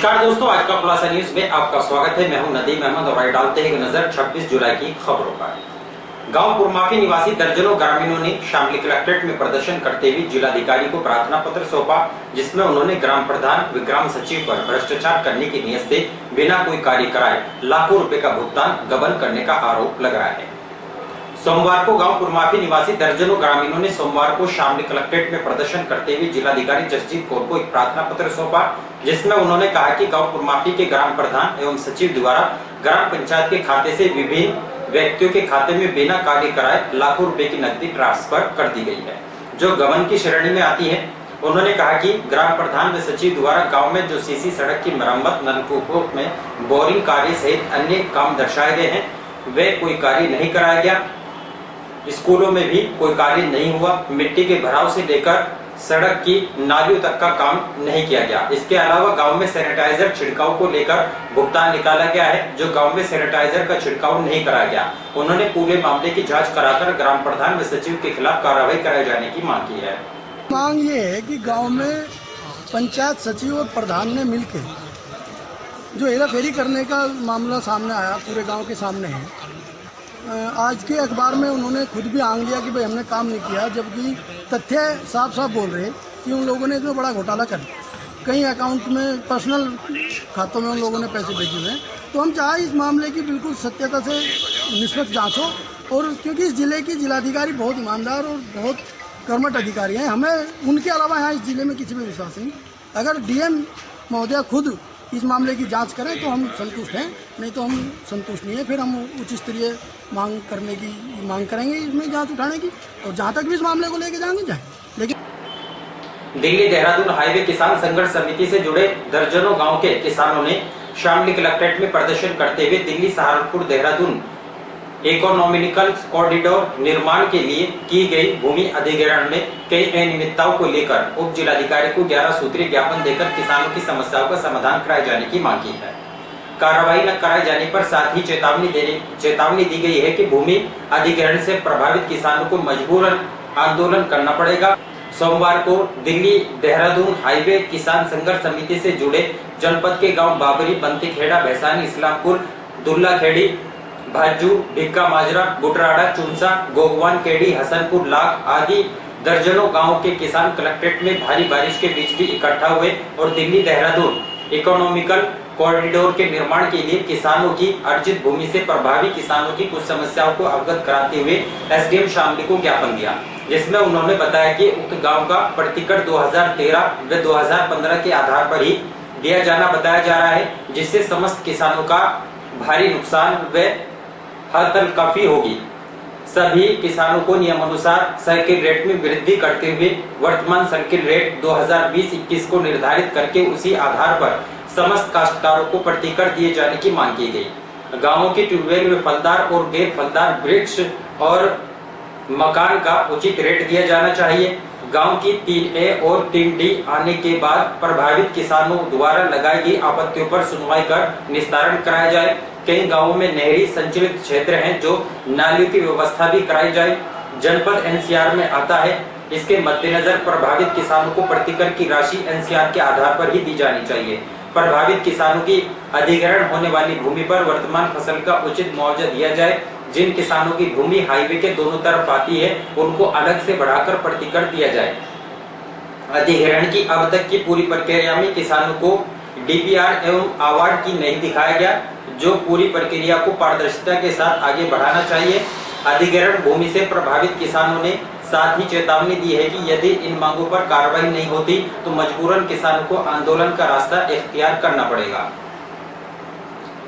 नमस्कार दोस्तों, आज का खुलासा न्यूज में आपका स्वागत है। मैं हूं नदीम अहमद और आइए डालते हैं एक नजर 26 जुलाई की खबरों पर। गांव पुरमाफी निवासी दर्जनों ग्रामीणों ने शामली कलेक्ट्रेट में प्रदर्शन करते हुए जिलाधिकारी को प्रार्थना पत्र सौंपा, जिसमें उन्होंने ग्राम प्रधान व ग्राम सचिव पर भ्रष्टाचार करने की नियत से बिना कोई कार्य कराए लाखों रुपए का भुगतान गबन करने का आरोप लगाया है। सोमवार को गांव पुरमाफी निवासी दर्जनों ग्रामीणों ने सोमवार को शामली कलेक्ट्रेट में प्रदर्शन करते हुए जिलाधिकारी जसजीत कौर को एक प्रार्थना पत्र सौंपा, जिसमें उन्होंने कहा कि गांव पुरमाफी के ग्राम प्रधान एवं सचिव द्वारा ग्राम पंचायत के खाते से विभिन्न व्यक्तियों के खाते में बिना कार्य कराए लाखों रुपए की नकदी ट्रांसफर कर दी गई है, जो गबन की श्रेणी में आती है। उन्होंने कहा कि ग्राम प्रधान व सचिव द्वारा गांव में जो सीसी सड़क की मरम्मत, नलकूपों में बोरिंग कार्य सहित अन्य काम दर्शाए गए हैं, वे कोई कार्य नहीं कराया गया। स्कूलों में भी कोई कार्य नहीं हुआ। मिट्टी के भराव से लेकर सड़क की नालियों तक का काम नहीं किया गया। इसके अलावा गांव में सैनिटाइजर छिड़काव को लेकर भुगतान निकाला गया है, जो गांव में सैनिटाइजर का छिड़काव नहीं कराया गया। उन्होंने पूरे मामले की जांच कराकर ग्राम प्रधान व सचिव के खिलाफ कार्रवाई कराए जाने की मांग की है। मांग ये है कि गांव में पंचायत सचिव और प्रधान ने मिलकर जो हेराफेरी करने का मामला सामने आया, पूरे गांव के सामने है। आज के अखबार में उन्होंने खुद भी आंग लिया कि भाई हमने काम नहीं किया, जबकि तथ्य साफ साफ बोल रहे कि उन लोगों ने इसमें बड़ा घोटाला कर कई अकाउंट में, पर्सनल खातों में उन लोगों ने पैसे भेजे हुए हैं। तो हम चाहे इस मामले की बिल्कुल सत्यता से निष्पक्ष जांच हो, और क्योंकि इस जिले की जिलाधिकारी बहुत ईमानदार और बहुत कर्मठ अधिकारी हैं, हमें उनके अलावा यहाँ इस जिले में किसी में विश्वास नहीं। अगर डीएम महोदया खुद इस मामले की जांच करें तो हम संतुष्ट हैं, नहीं तो हम संतुष्ट नहीं है। फिर हम उच्च स्तरीय मांग करने की मांग करेंगे, इसमें जांच उठाने की, और जहां तक भी इस मामले को लेके जाएंगे। लेकिन दिल्ली देहरादून हाईवे किसान संघर्ष समिति से जुड़े दर्जनों गांव के किसानों ने शामली कलेक्ट्रेट में प्रदर्शन करते हुए दिल्ली सहारनपुर देहरादून इकोनॉमिकल कॉरिडोर निर्माण के लिए की गई भूमि अधिग्रहण में कई अनियमितताओं को लेकर उप जिलाधिकारी को 11 सूत्रीय ज्ञापन देकर किसानों की समस्याओं का समाधान कराए जाने की मांग की है। कार्रवाई न कराए जाने पर साथ ही चेतावनी दी गई है कि भूमि अधिग्रहण से प्रभावित किसानों को मजबूरन आंदोलन करना पड़ेगा। सोमवार को दिल्ली देहरादून हाईवे किसान संघर्ष समिति से जुड़े जनपद के गाँव बाबरी, बंतीखेड़ा, भैसानी, इस्लामपुर, दुल्ला खेड़ी, भाजू, भिक्का माजरा, गुटराड़ा, चुनसा, गोगवान केडी, हसनपुर, लाख आदि दर्जनों गांवों के किसान कलेक्ट्रेट में भारी बारिश के बीच भी इकट्ठा हुए और दिल्ली देहरादून इकोनॉमिकल कॉरिडोर के निर्माण के लिए किसानों की अर्जित भूमि से प्रभावी किसानों की कुछ समस्याओं को अवगत कराते हुए एसडीएम शामली को ज्ञापन दिया, जिसमें उन्होंने बताया कि उक्त गाँव का प्रतिकड़ 2013 व 2015 के आधार पर ही दिया जाना बताया जा रहा है, जिससे समस्त किसानों का भारी नुकसान व हतल काफी होगी। सभी किसानों को नियमानुसार सर्किल रेट में वृद्धि करते हुए वर्तमान सर्किल रेट 2020-21 को निर्धारित करके उसी आधार पर समस्त काश्तकारों को प्रतिकर दिए जाने की मांग की गई। गांवों के ट्यूबवेल में फलदार और गैर फलदार वृक्ष और मकान का उचित रेट दिया जाना चाहिए। गांव की 3A और 3D आने के बाद प्रभावित किसानों द्वारा लगाई गई आपत्तियों पर सुनवाई कर निस्तारण कराया जाए। कई गांवों में नहरी संचालित क्षेत्र हैं, जो नालियों की व्यवस्था भी कराई जाए। जनपद एनसीआर में आता है। इसके मद्देनजर प्रभावित किसानों को प्रतिकर की राशि एनसीआर के आधार पर ही दी जानी चाहिए। प्रभावित किसानों की अधिग्रहण होने वाली भूमि पर वर्तमान फसल का उचित मुआवजा दिया जाए। जिन किसानों की भूमि हाईवे के दोनों तरफ आती है, उनको अलग से बढ़ाकर प्रतिकर दिया जाए। अधिग्रहण की अब तक की पूरी प्रक्रिया में किसानों को डीपीआर एवं अवार्ड की नहीं दिखाया गया, जो पूरी प्रक्रिया को पारदर्शिता के साथ आगे बढ़ाना चाहिए। अधिग्रहण भूमि से प्रभावित किसानों ने साथ ही चेतावनी दी है कि यदि इन मांगों पर कार्रवाई नहीं होती तो मजबूरन किसानों को आंदोलन का रास्ता इख्तियार करना पड़ेगा।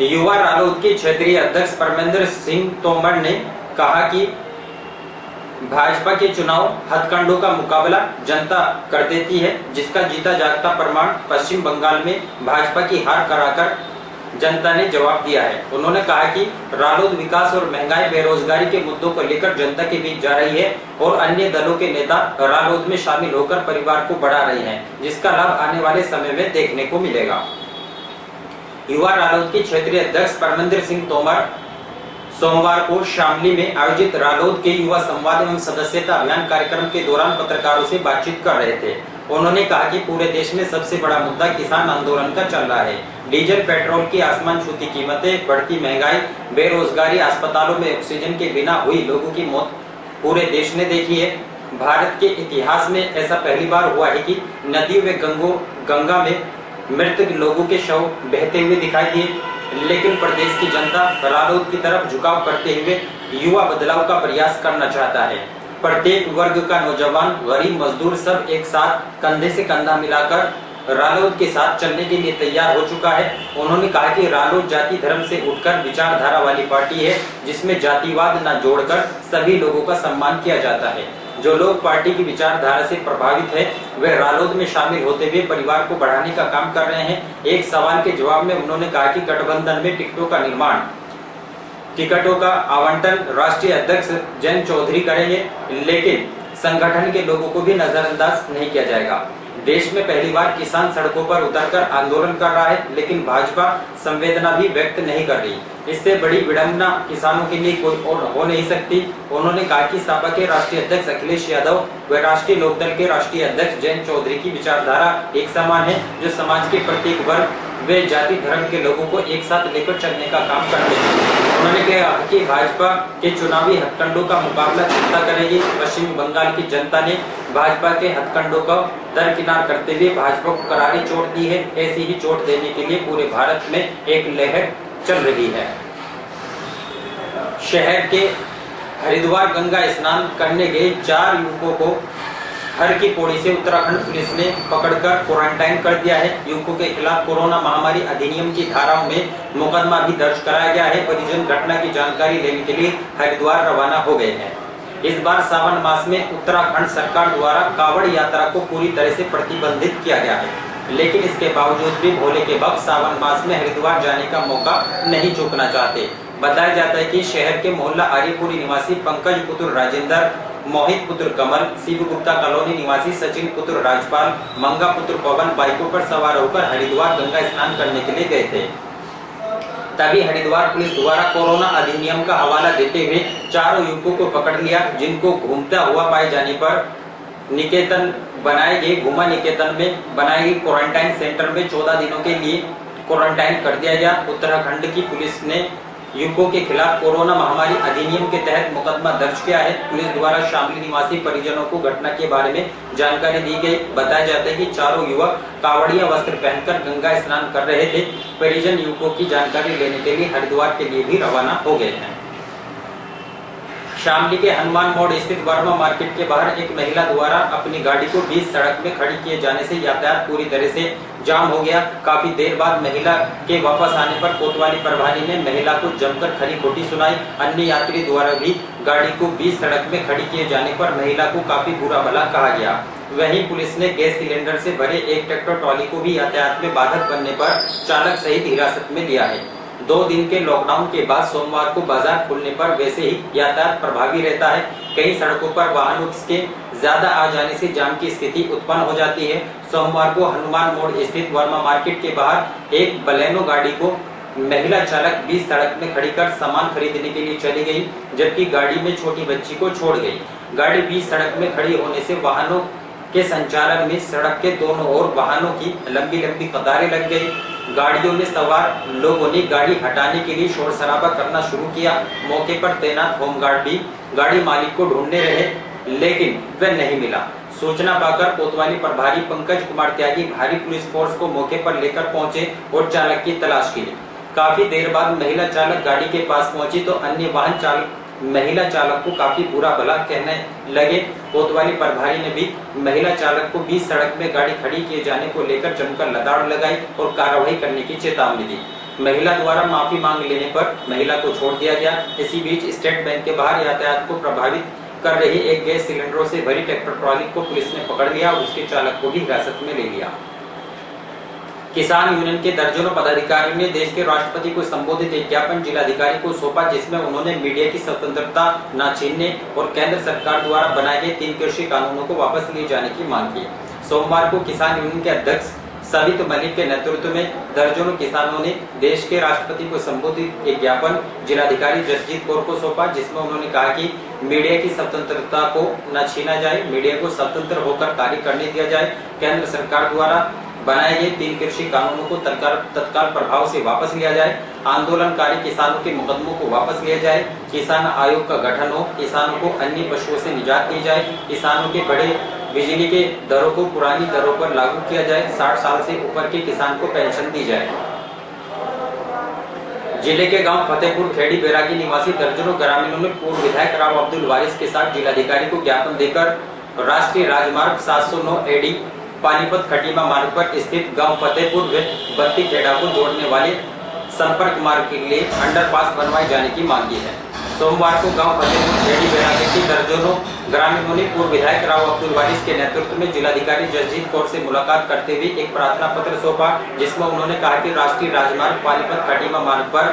युवा रालोद के क्षेत्रीय अध्यक्ष परमेंद्र सिंह तोमर ने कहा कि भाजपा के चुनाव हथकंडों का मुकाबला जनता कर देती है, जिसका जीता जागता प्रमाण पश्चिम बंगाल में भाजपा की हार कराकर जनता ने जवाब दिया है। उन्होंने कहा कि रालोद विकास और महंगाई, बेरोजगारी के मुद्दों को लेकर जनता के बीच जा रही है और अन्य दलों के नेता रालोद में शामिल होकर परिवार को बढ़ा रहे हैं, जिसका लाभ आने वाले समय में देखने को मिलेगा। युवा रालोद के क्षेत्रीय अध्यक्ष परमेंद्र सिंह तोमर सोमवार को शामली में आयोजित रालोद के युवा संवाद एवं सदस्यता अभियान कार्यक्रम के दौरान पत्रकारों से बातचीत कर रहे थे। उन्होंने कहा कि पूरे देश में सबसे बड़ा मुद्दा किसान आंदोलन का चल रहा है। डीजल पेट्रोल की आसमान छूती कीमतें, बढ़ती महंगाई, बेरोजगारी, अस्पतालों में ऑक्सीजन के बिना हुई लोगों की मौत पूरे देश ने देखी है। भारत के इतिहास में ऐसा पहली बार हुआ है कि नदियों व गंगा में मृत लोगों के शव बहते हुए दिखाई दिए, लेकिन प्रदेश की जनता रालोद की तरफ झुकाव करते हुए युवा बदलाव का प्रयास करना चाहता है। प्रत्येक वर्ग का नौजवान, गरीब, मजदूर सब एक साथ कंधे से कंधा मिलाकर रालोद के साथ चलने के लिए तैयार हो चुका है। उन्होंने कहा कि रालोद जाति धर्म से उठकर विचारधारा वाली पार्टी है, जिसमें जातिवाद न जोड़कर सभी लोगों का सम्मान किया जाता है। जो लोग पार्टी की विचारधारा से प्रभावित है, वे रालोद में शामिल होते हुए परिवार को बढ़ाने का काम कर रहे हैं। एक सवाल के जवाब में उन्होंने कहा कि गठबंधन में टिकटों का आवंटन राष्ट्रीय अध्यक्ष जयंत चौधरी करेंगे, लेकिन संगठन के लोगों को भी नजरअंदाज नहीं किया जाएगा। देश में पहली बार किसान सड़कों पर उतरकर आंदोलन कर रहा है, लेकिन भाजपा संवेदना भी व्यक्त नहीं कर रही। इससे बड़ी विडंबना किसानों के लिए कोई और हो नहीं सकती। उन्होंने कहा कि सपा के राष्ट्रीय अध्यक्ष अखिलेश यादव व राष्ट्रीय लोकदल के राष्ट्रीय अध्यक्ष जयंत चौधरी की विचारधारा एक समान है, जो समाज के प्रत्येक वर्ग वे जाति धर्म के लोगों को एक साथ लेकर चलने का काम करते हैं। उन्होंने कहा कि भाजपा के चुनावी हथकंडों का मुकाबला जनता करेगी। पश्चिमी बंगाल की जनता ने भाजपा के हथकंडों को दरकिनार करते हुए भाजपा को करारी चोट दी है। ऐसी ही चोट देने के लिए पूरे भारत में एक लहर चल रही है। शहर के हरिद्वार गंगा स्नान करने गए 4 युवकों को हर की पौड़ी से उत्तराखंड पुलिस ने पकड़कर क्वारंटाइन कर दिया है। युवकों के खिलाफ कोरोना महामारी अधिनियम की धाराओं में मुकदमा भी दर्ज कराया गया है। परिजन घटना की जानकारी लेने के लिए हरिद्वार रवाना हो गए हैं। इस बार सावन मास में उत्तराखंड सरकार द्वारा कांवड़ यात्रा को पूरी तरह से प्रतिबंधित किया गया है, लेकिन इसके बावजूद भी भोले के भक्त सावन मास में हरिद्वार जाने का मौका नहीं चूकना चाहते। बताया जाता है कि शहर के मोहल्ला आर्यपुरी निवासी पंकज पुत्र राजेंद्र, मोहित पुत्र कमल, शिव गुप्ता कॉलोनी निवासी सचिन पुत्र राजपाल, मंगा पुत्र पवन बाइकों पर सवार होकर हरिद्वार गंगा स्नान करने के लिए गए थे। तभी हरिद्वार पुलिस द्वारा कोरोना अधिनियम का हवाला देते हुए 4 युवकों को पकड़ लिया, जिनको घूमता हुआ पाए जाने पर निकेतन में बनाए गए क्वारंटाइन सेंटर में 14 दिनों के लिए क्वारंटाइन कर दिया गया। उत्तराखंड की पुलिस ने युवकों के खिलाफ कोरोना महामारी अधिनियम के तहत मुकदमा दर्ज किया है। पुलिस द्वारा शामली निवासी परिजनों को घटना के बारे में जानकारी दी गई। बताया जाता है कि 4 युवक कावड़िया वस्त्र पहनकर गंगा स्नान कर रहे थे। परिजन युवकों की जानकारी लेने के लिए हरिद्वार के लिए भी रवाना हो गए हैं। शामली के हनुमान मोड़ स्थित वर्मा मार्केट के बाहर एक महिला द्वारा अपनी गाड़ी को बीच सड़क में खड़ी किए जाने से यातायात पूरी तरह से जाम हो गया। काफी देर बाद महिला के वापस आने पर कोतवाली प्रभारी ने महिला को जमकर खरी खोटी सुनाई। अन्य यात्री द्वारा भी गाड़ी को बीच सड़क में खड़ी किए जाने पर महिला को काफी बुरा भला कहा गया। वहीं पुलिस ने गैस सिलेंडर से भरे एक ट्रैक्टर ट्रॉली को भी यातायात में बाधक बनने पर चालक सहित हिरासत में लिया है। 2 दिन के लॉकडाउन के बाद सोमवार को बाजार खुलने पर वैसे ही यातायात प्रभावी रहता है। कई सड़कों पर वाहनों के ज्यादा आ जाने से जाम की स्थिति उत्पन्न हो जाती है। सोमवार को हनुमान मोड़ स्थित वर्मा मार्केट के बाहर एक बलेनो गाड़ी को महिला चालक बीच सड़क में खड़ी कर सामान खरीदने के लिए चली गई, जबकि गाड़ी में छोटी बच्ची को छोड़ गई। गाड़ी बीच सड़क में खड़ी होने से वाहनों के संचालन में सड़क के दोनों ओर वाहनों की लंबी लंबी कतारें लग गई। गाड़ियों में सवार लोगों ने गाड़ी हटाने के लिए शोर शराबा करना शुरू किया। मौके पर तैनात होमगार्ड भी गाड़ी मालिक को ढूंढने रहे, लेकिन वह नहीं मिला। सूचना पाकर कोतवाली प्रभारी पंकज कुमार त्यागी भारी पुलिस फोर्स को मौके पर लेकर पहुंचे और चालक की तलाश की। काफी देर बाद महिला चालक गाड़ी के पास पहुंची तो अन्य वाहन चालक महिला चालक को काफी बुरा भला कहने लगे। कोतवाली प्रभारी ने भी महिला चालक को बीच सड़क में गाड़ी खड़ी किए जाने को लेकर जमकर लताड़ लगाई और कार्रवाई करने की चेतावनी दी। महिला द्वारा माफी मांग लेने पर महिला को छोड़ दिया गया। इसी बीच स्टेट बैंक के बाहर यातायात को प्रभावित कर रही एक गैस सिलेंडरों से भरी ट्रैक्टर ट्रॉली को पुलिस ने पकड़ लिया और उसके चालक को भी हिरासत में ले लिया। किसान यूनियन के दर्जनों पदाधिकारियों ने देश के राष्ट्रपति को संबोधित एक ज्ञापन जिलाधिकारी को सौंपा, जिसमें उन्होंने मीडिया की स्वतंत्रता न छीनने और केंद्र सरकार द्वारा बनाए गए 3 कृषि कानूनों को वापस लिए जाने की मांग की। सोमवार को किसान यूनियन के अध्यक्ष सवित मलिक के नेतृत्व में दर्जनों किसानों ने देश के राष्ट्रपति को संबोधित एक ज्ञापन जिलाधिकारी जसजीत कौर को सौंपा, जिसमें उन्होंने कहा कि मीडिया की स्वतंत्रता को न छीना जाए, मीडिया को स्वतंत्र होकर कार्य करने दिया जाए। केंद्र सरकार द्वारा बनाए गए 3 कृषि कानूनों को तत्काल प्रभाव से वापस लिया जाए, आंदोलनकारी किसानों के मुकदमों को वापस लिया जाए, किसान आयोग का गठन हो, किसानों को अन्य पशुओं से निजात दी जाए, किसानों के बड़े बिजली के दरों को पुरानी दरों पर लागू किया जाए, 60 साल से ऊपर के किसान को पेंशन दी जाए। जिले के गांव फतेहपुर खेड़ी बैरागी निवासी दर्जनों ग्रामीणों ने पूर्व विधायक राव अब्दुल वारिस के साथ जिलाधिकारी को ज्ञापन देकर राष्ट्रीय राजमार्ग 709 एडी पानीपत खटीमा मार्ग पर स्थित गांव फतेहपुर व बत्ती खेड़ा को जोड़ने वाले संपर्क मार्ग के लिए अंडरपास बनवाए जाने की मांग की है। सोमवार को गांव फतेहपुर खेड़ी बैरागी की दर्जनों ग्रामीणों ने पूर्व विधायक राव अब्दुल वारिस के नेतृत्व में जिलाधिकारी जसजीत कौर से मुलाकात करते हुए एक प्रार्थना पत्र सौंपा, जिसमें उन्होंने कहा कि राष्ट्रीय राजमार्ग पानीपत खटीमा मार्ग पर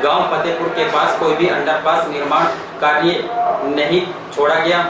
गांव फतेहपुर के पास कोई भी अंडरपास निर्माण कार्य नहीं छोड़ा गया,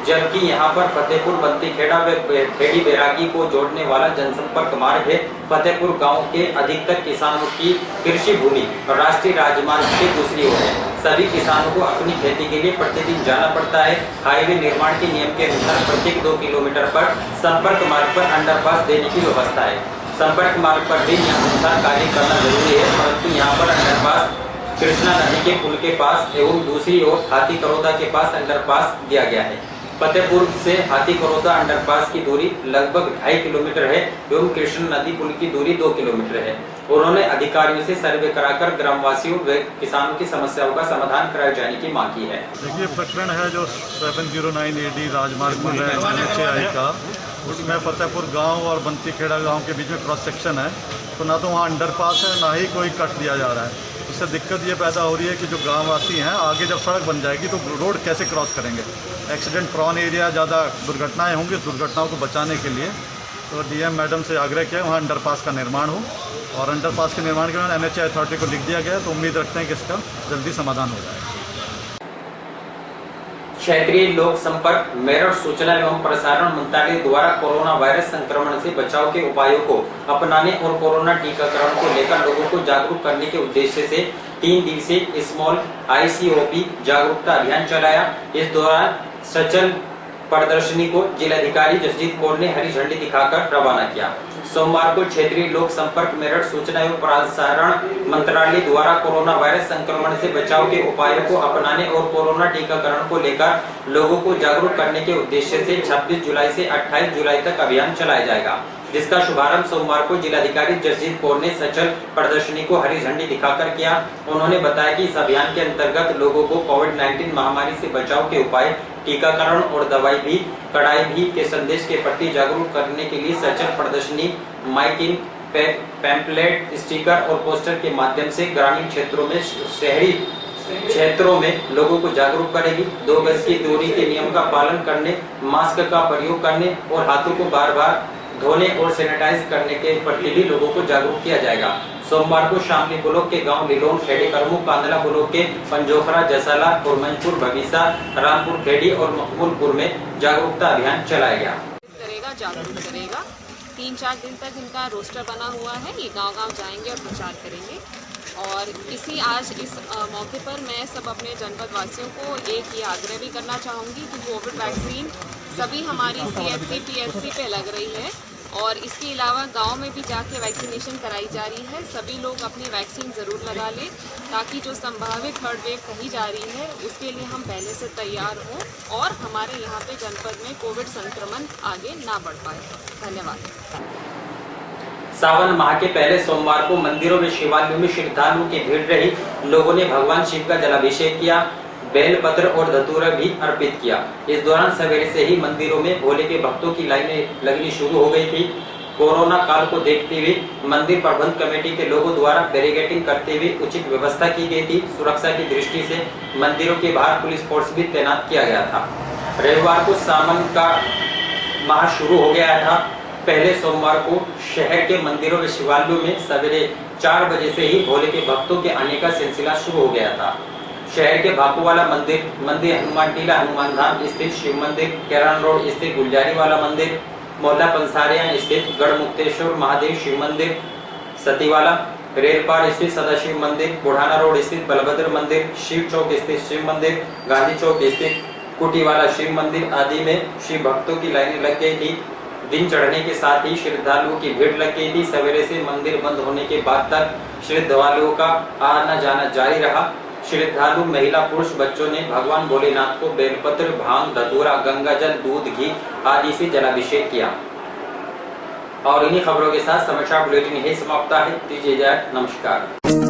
जबकि यहां पर फतेहपुर बत्ती खेड़ा व खेड़ी बैरागी को जोड़ने वाला जनसंपर्क मार्ग है। फतेहपुर गांव के अधिकतर किसानों की कृषि भूमि राष्ट्रीय राजमार्ग के दूसरी ओर है। सभी किसानों को अपनी खेती के लिए प्रतिदिन जाना पड़ता है। हाईवे निर्माण के नियम के अनुसार प्रत्येक 2 किलोमीटर पर संपर्क मार्ग पर अंडरपास देने की व्यवस्था है। संपर्क मार्ग पर भी नियमानुसार कार्य करना जरूरी है, परंतु यहाँ पर अंडरपास कृष्णा नदी के पुल के पास एवं दूसरी ओर हाथी करोदा के पास अंडरपास दिया गया है। फतेहपुर से हाथी करोदा अंडरपास की दूरी लगभग 2.5 किलोमीटर है एवं कृष्ण नदी पुल की दूरी 2 किलोमीटर है। उन्होंने अधिकारियों से सर्वे कराकर ग्रामवासियों व किसानों की समस्याओं का समाधान कराए जाने की मांग की है। देखिए, प्रकरण है जो 709 एडी राजमार्ग बन रहा है NH का, उसमें फतेहपुर गांव और बंती खेड़ा गांव के बीच में क्रॉस सेक्शन है, तो ना तो वहाँ अंडरपास है ना ही कोई कट दिया जा रहा है। उससे दिक्कत ये पैदा हो रही है कि जो गांववासी हैं आगे जब सड़क बन जाएगी तो रोड कैसे क्रॉस करेंगे। एक्सीडेंट प्रॉन एरिया, ज़्यादा दुर्घटनाएं होंगी। दुर्घटनाओं को बचाने के लिए तो डीएम मैडम से आग्रह किया वहाँ अंडरपास का निर्माण हो, और अंडरपास के निर्माण के बाद NH अथॉरिटी को लिख दिया गया, तो उम्मीद रखते हैं कि इसका जल्दी समाधान हो जाएगा। क्षेत्रीय लोक संपर्क मेरठ सूचना एवं प्रसारण मंत्रालय द्वारा कोरोना वायरस संक्रमण से बचाव के उपायों को अपनाने और कोरोना टीकाकरण को लेकर लोगों को जागरूक करने के उद्देश्य से 3 दिवसीय स्मॉल ICOP जागरूकता अभियान चलाया। इस दौरान सचल प्रदर्शनी को जिलाधिकारी जसजीत कौर ने हरी झंडी दिखाकर रवाना किया। सोमवार को क्षेत्रीय लोक संपर्क मेरठ सूचना एवं प्रसारण मंत्रालय द्वारा कोरोना वायरस संक्रमण से बचाव के उपायों को अपनाने और कोरोना टीकाकरण को लेकर लोगों को जागरूक करने के उद्देश्य से 26 जुलाई से 28 जुलाई तक अभियान चलाया जाएगा, जिसका शुभारंभ सोमवार को जिलाधिकारी जसजीत कौर ने सचल प्रदर्शनी को हरी झंडी दिखाकर किया। उन्होंने बताया कि इस अभियान के अंतर्गत लोगों को कोविड-19 महामारी से बचाव के उपाय, टीकाकरण और दवाई भी कड़ाई भी के संदेश के प्रति जागरूक करने के लिए सचल प्रदर्शनी माइकिंग, पैम्पलेट, स्टिकर और पोस्टर के माध्यम से ग्रामीण क्षेत्रों में शहरी क्षेत्रों में लोगों को जागरूक करेगी। 2 गज की दूरी के नियम का पालन करने, मास्क का प्रयोग करने और हाथों को बार-बार धोने और सैनिटाइज करने के प्रति भी लोगों को जागरूक किया जाएगा। सोमवार को शामली ब्लॉक के गांव लिलोन, खेड़ी करमू, कांदला ब्लॉक के पंजोखरा, जसाला, कुरमनपुर, भविसा, रामपुर खेड़ी और मकबूलपुर में जागरूकता अभियान चलाया गया। जागरूक करेगा। 3-4 दिन तक इनका रोस्टर बना हुआ है, ये गांव-गांव जाएंगे और प्रचार करेंगे। और आज इस मौके पर मैं सब अपने जनपद वासियों को एक ये आग्रह भी करना चाहूँगी कि कोविड वैक्सीन सभी हमारी CHC, PHC पे लग रही है और इसके अलावा गांव में भी जाके वैक्सीनेशन कराई जा रही है। सभी लोग अपनी वैक्सीन ज़रूर लगा लें ताकि जो संभावित थर्ड वेव कही जा रही है उसके लिए हम पहले से तैयार हों और हमारे यहाँ पे जनपद में कोविड संक्रमण आगे ना बढ़ पाए। धन्यवाद। सावन माह के पहले सोमवार को मंदिरों में शिवालयों में श्रद्धालुओं की भीड़ रही। लोगों ने भगवान शिव का जलाभिषेक किया, बेलपत्र और धतूरा भी अर्पित किया। इस दौरान सवेरे से ही मंदिरों में भोले के भक्तों की लाइनें लगनी शुरू हो गई थी। कोरोना काल को देखते हुए मंदिर प्रबंध कमेटी के लोगों द्वारा बैरिकेडिंग करते हुए उचित व्यवस्था की गई थी। सुरक्षा की दृष्टि से मंदिरों के बाहर पुलिस फोर्स भी तैनात किया गया था। रविवार को सावन का माह शुरू हो गया था। पहले सोमवार को शहर के मंदिरों व शिवालयों में सवेरे 4 बजे से ही भोले के भक्तों के आने का सिलसिला शुरू हो गया था। शहर के भाकूवाला मंदिर, हनुमान टीला, हनुमान धाम स्थित शिव मंदिर, केरान रोड स्थित गुलजारी वाला मंदिर, मोहल्ला पंसारिया स्थित गढ़मुक्तेश्वर महादेव शिव मंदिर, सतीवाला रेलपाड़ स्थित सदाशिव मंदिर, बुढ़ाना रोड स्थित बलभद्र मंदिर, शिव चौक स्थित शिव मंदिर, गांधी चौक स्थित कुटीवाला शिव मंदिर आदि में शिव भक्तों की लाइनें लग गई थी। दिन चढ़ने के साथ ही श्रद्धालुओं की भीड़ लग गई थी। सवेरे से मंदिर बंद होने के बाद तक श्रद्धालुओं का आना जाना जारी रहा। श्रद्धालु महिला पुरुष बच्चों ने भगवान भोलेनाथ को बेलपत्र, भांग, धतूरा, गंगाजल, दूध, घी आदि से जलाभिषेक किया। और इन्हीं खबरों के साथ समाचार बुलेटिन यही समाप्त है। दीजिए इजाजत, नमस्कार।